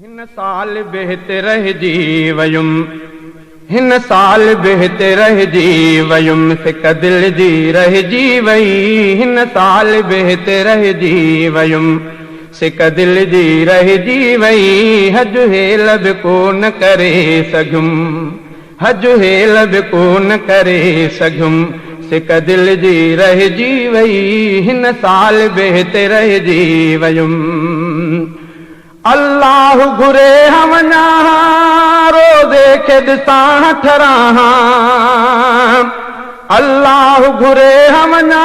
हिन साल बेहतर रहिजी वयुम, हिन साल बेहतर रहिजी वयुम, सिक दिल जी रहिजी वई। हिन साल बेहतर रहिजी वयुम, सिक दिल जी रहिजी वई। हज हेल बि कोन करे सघुम, हज हेल बि कोन करे सघुम, सिक दिल जी रहिजी वई। हिन साल बेहतर रहिजी वयुम। अल्लाह घुरे हमना रोज़े खे ॾिसां ठरां, अल्लाह घुरे हमना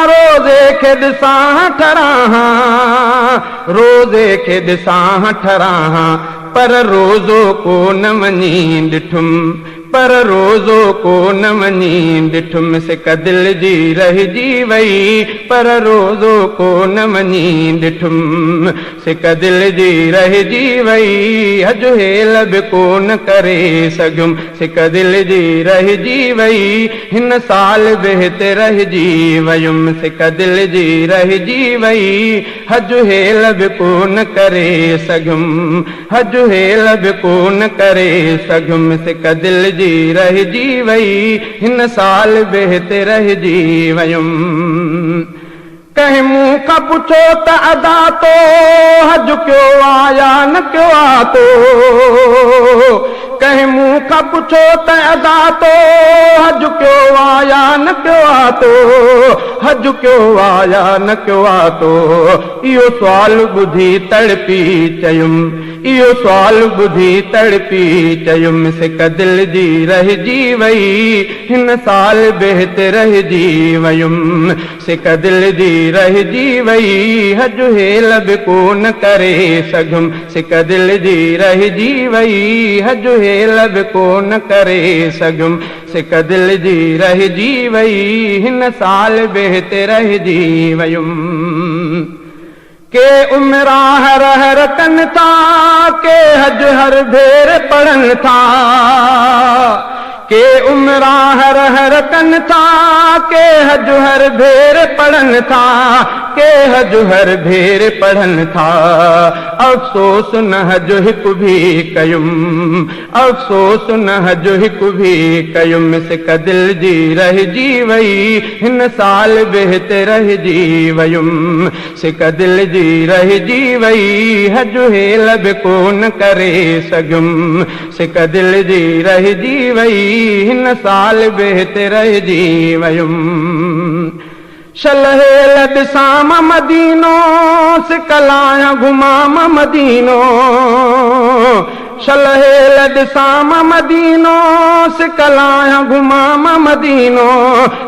रोज़े खे ॾिसां ठरां, रोज़े खे ॾिसां ठरां। पर रोज़ो कोन वञी ॾिठुम, पर रोज़ो कोन वञी ॾिठुम, सिक दिल जी रहिजी वई। पर रोज़ो कोन वञी ॾिठुम, सिक दिल जी रहिजी वई। हज हेल बि कोन करे सघुम, सिक दिल जी रहिजी वई। हिन साल बेहतर रहिजी वयुम, सिक दिल जी रहिजी वई। हज हेल बि कोन करे सघुम, हज हेल बि कोन करे सघुम, सिक दिल जी रहिजी वई। हिन साल बेहतर रहिजी वयुम। कंहिं मूं खां पुछो त अदा तो हज कयो आया न कयो आ तो, कंहिं मूं खां पुछो त अदा तो हज कयो आया न कयो आ तो, हज कयो आया न कयो आ तो। इहो सुवाल ॿुधी तड़पी चयुम, इहो सुवाल ॿुधी तड़पी चयुम, सिक दिल जी रहिजी वई। हिन साल बेहतर रहिजी वयुम, सिक दिल जी रहिजी वई। हज हेल बि कोन करे सघुम, सिक दिल जी रहिजी वई। हज हेल बि कोन करे सघुम, सिक दिल जी रहिजी वई। हिन साल बेहतर रहिजी वयुम। के उमरा हर हर कन था, के हज हर भेर पढ़न था, के उमरा हर हर कन था, के हज हर भेर पढ़न था, के हज हर भेर पढ़न था। अफ़सोस न हज हिकु भी कयुम, अफ़सोस न हज हिकु भी कयुम, सिक दिल जी रहिजी वई। हिन साल बेहतर रहिजी वयुम, सिक दिल जी रहिजी वई। हज हेल बि कोन करे सघुम, सिक दिल जी रहिजी वई। हिन साल बेहतर रहिजी वयुम। शलहेल ॾिसां मदीनो, सिक लाहियां घुमां मदीनो, शलहेल ॾिसां मदीनो, सिक लाहियां घुमां मदीनो,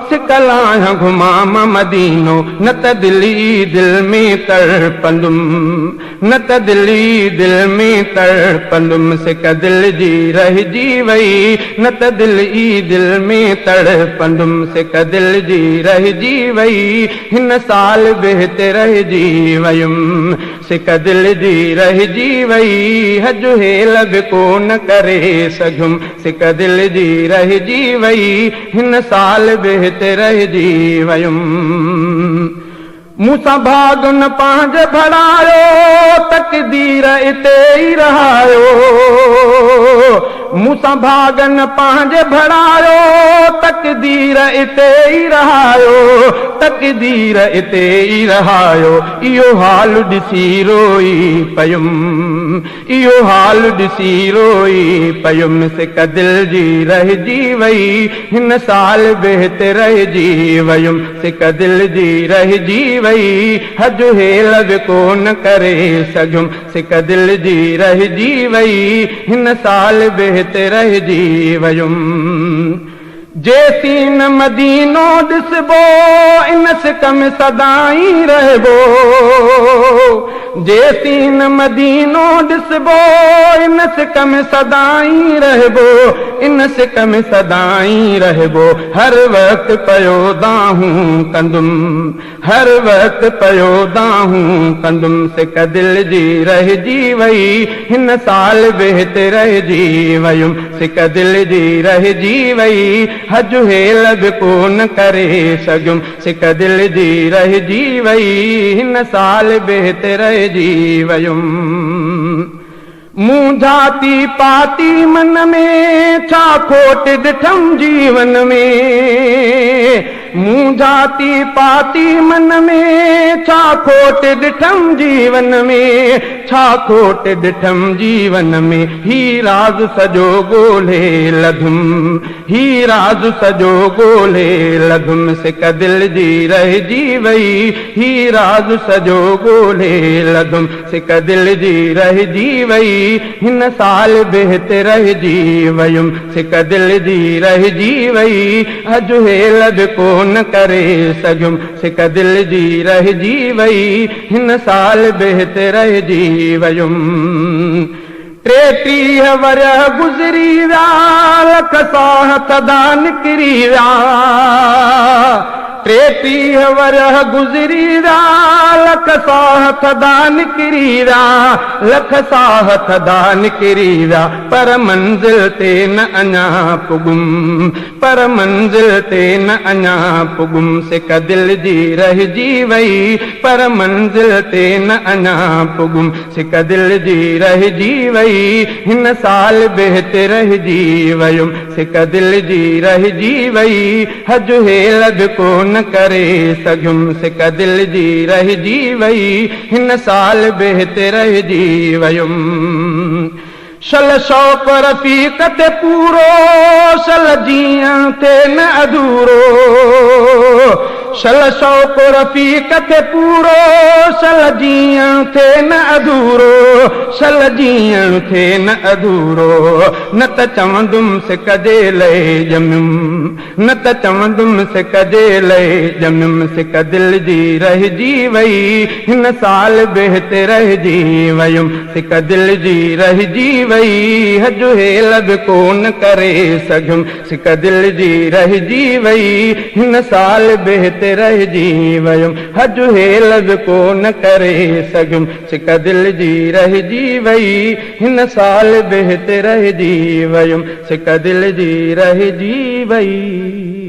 सिक लाहियां घुमां मदीनो। न त दिली दिल में तड़पंदुम, न त दिली दिल में तड़पंदुम, सिक दिल जी रहिजी वई। न त दिली दिल में तड़पंदुम, सिक दिल जी रहिजी वई। हिन साल बेहतर रहिजी वयुम, सिक दिल जी रहिजी वई। हज हेल बि कोन करे सघुम, सिक दिल जी रहिजी वई। हिन साल बेहतर रहिजी वयुम। मूंसां भाग न पंहिंजे भड़ायो, तक़दीर इते ई रहायो, मूंसां भाग न पंहिंजे भड़ायो, तक़दीर इते ई रहायो, तक़दीर इते ई रहायो। इहो हाल ॾिसी रोई पयुम, इहो हाल ॾिसी रोई पयुम, सिक दिल जी रहिजी वई। हिन साल बेहतर रहिजी वयुम, सिक दिल जी रहिजी वई। हज हेल बि कोन करे सघुम, सिक दिल जी रहिजी वई। हिन साल बेहतर रहिजी वयुम। जेसीं न मदीनो ॾिसबो, इन सिक में सदाई रहबो, जेसीं न मदीनो ॾिसबो, इन सिक में सदाई रहबो, इन सिक में सदाई रहबो। हर वक्त पयो दाहूं कंदुम, हर वक्त पयो दाहूं कंदुम, सिक दिल जी रहिजी वई। हिन साल बेहतर रहिजी वयुम, सिक दिल जी रहिजी वई। हज हेल बि कोन करे सघुम, सिक दिल जी रहिजी वई। हिन साल बेहतर रहिजी वयुम। मूं जाती पाती मन में छा खोट ॾिठम जीवन में मूं जाती पाती मन में छा खोट ॾिठम जीवन में छा खोट ॾिठम जीवन में ही राज सॼो ॻोल्हे लधुम ही राज सॼो ॻोल्हे लधुम सिक दिल जी रहिजी वई ही राज सॼो ॻोल्हे लधुम सिक दिल जी रहिजी वई हिन साल बेहत रहिजी वयुम सिक दिल जी रहिजी वई अॼु हेल बि कोन करे सघुम सिक दिल जी रहिजी वई हिन साल बेहत रहिजी वयुम 33 वरह गुज़री विया लख साह थदा निकिरी विया 33 वरह गुज़री विया लख साह थदा निकिरी विया लख साह थदा निकिरी विया पर मंज़िल ते न अञा पुगुम पर मंज़िल ते न अञा पुगुम सिक दिल जी रहिजी वई पर मंज़िल ते न अञा पुगुम सिक दिल जी रहिजी वई हिन साल बेहत रहिजी वयुम सिक दिल जी रहिजी वई अॼु हेल बि कोन करे सघुम सिक दिल जी रहिजी वई हिन साल बेहत रहिजी वयुम शल शौक़ रफ़ीक़ ते पूरो शल जीअं थे न अधूरो शल शौक़ रफ़ीक़ ते पूरो शल जीअं थे न अधूरो शल जीअं थे न अधूरो न त चवंदुमि सिक जे लए ॼमियुम न त चवंदुमि सिक जे लए ॼमियुम सिक दिल जी रहिजी वई हिन साल बेहत रहिजी वयुम सिक दिल जी रहिजी वई अॼु हेल बि कोन करे सघुम सिक दिल जी रहिजी वई हिन साल बेहत रहिजी वयुम अॼु हेल बि कोन करे सघुम सिक दिल जी रहिजी वई हिन साल बेहत रहिजी वयुम सिक दिल जी रहिजी वई